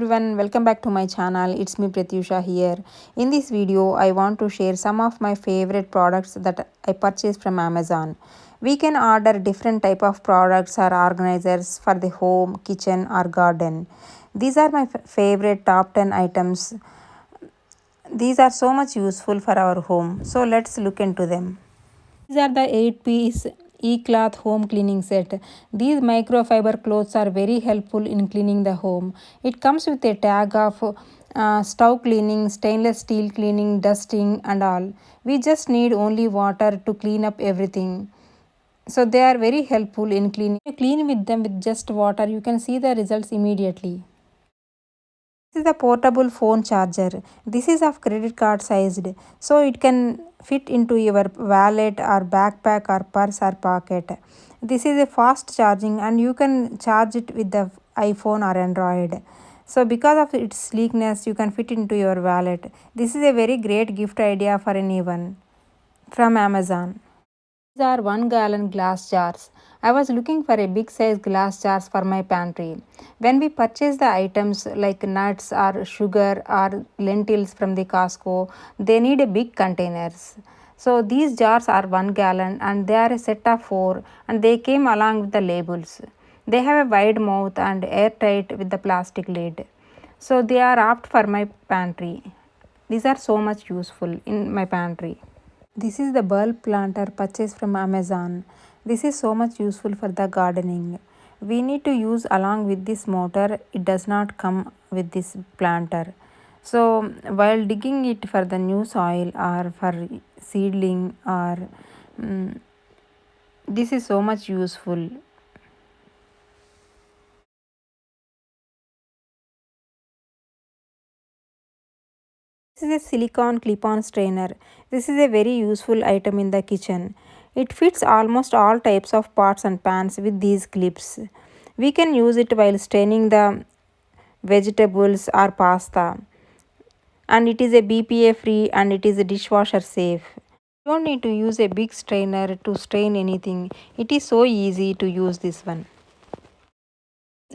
everyone, welcome back to my channel. It's me Pratyusha here. In this video, I want to share some of my favorite products that I purchased from Amazon. We can order different type of products or organizers for the home, kitchen or garden. These are my favorite top 10 items. These are so much useful for our home. So let's look into them. These are the 8-piece e-cloth home cleaning set. These microfiber clothes are very helpful in cleaning the home. It comes with a tag of stove cleaning, stainless steel cleaning, dusting and all. We just need only water to clean up everything. So they are very helpful in cleaning. You clean with them with just water, you can see the results immediately. This is the portable phone charger. This is of credit card sized, so it can fit into your wallet or backpack or purse or pocket. This is a fast charging and you can charge it with the iPhone or Android. So because of its sleekness, you can fit into your wallet. This is a very great gift idea for anyone from Amazon. These are 1 gallon glass jars. I was looking for a big size glass jars for my pantry. When we purchase the items like nuts or sugar or lentils from the Costco, they need a big containers. So these jars are 1 gallon and they are a set of 4 and they came along with the labels. They have a wide mouth and airtight with the plastic lid. So they are apt for my pantry. These are so much useful in my pantry. This is the bulb planter purchased from Amazon. This is so much useful for the gardening. We need to use along with this motor. It does not come with this planter. So while digging it for the new soil or for seedling or this is so much useful. This is a silicone clip-on strainer. This is a very useful item in the kitchen. It fits almost all types of pots and pans with these clips. We can use it while straining the vegetables or pasta. And it is a BPA free and it is a dishwasher safe. You don't need to use a big strainer to strain anything. It is so easy to use this one.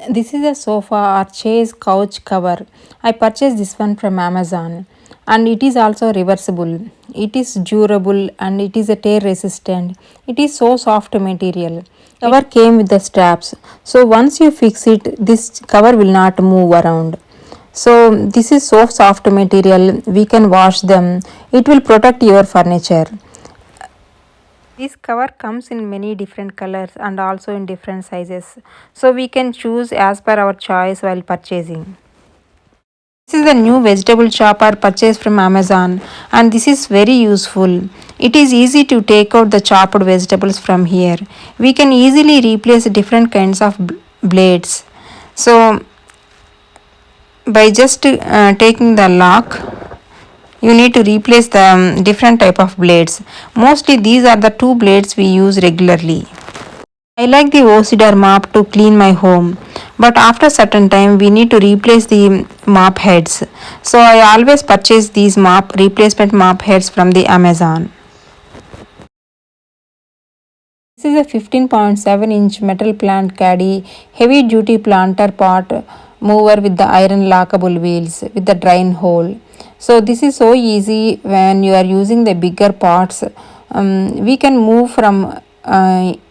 This is a sofa or chaise couch cover. I purchased this one from Amazon and it is also reversible. It is durable and it is a tear resistant. It is so soft material. Cover came with the straps. So once you fix it, this cover will not move around. So this is so soft material. We can wash them. It will protect your furniture. This cover comes in many different colors and also in different sizes. So we can choose as per our choice while purchasing. This is the new vegetable chopper purchased from Amazon and this is very useful. It is easy to take out the chopped vegetables from here. We can easily replace different kinds of blades. So by just taking the lock, you need to replace the different type of blades. Mostly these are the two blades we use regularly. I like the Ocedar mop to clean my home, but after certain time we need to replace the mop heads. So I always purchase these replacement mop heads from the Amazon. This is a 15.7-inch metal plant caddy, heavy duty planter pot mover with the iron lockable wheels with the drain hole. So this is so easy when you are using the bigger pots. We can move from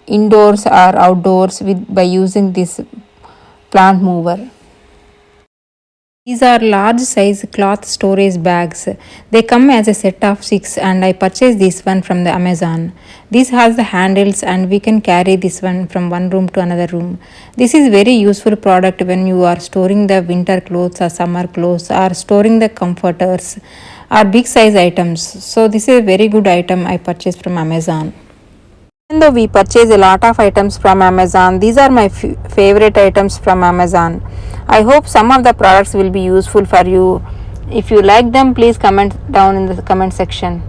indoors or outdoors by using this plant mover. These are large size cloth storage bags. They come as a set of 6 and I purchased this one from the Amazon. This has the handles and we can carry this one from one room to another room. This is very useful product when you are storing the winter clothes or summer clothes or storing the comforters or big size items. So this is a very good item I purchased from Amazon. Even though we purchase a lot of items from Amazon, these are my favorite items from Amazon. I hope some of the products will be useful for you. If you like them, please comment down in the comment section.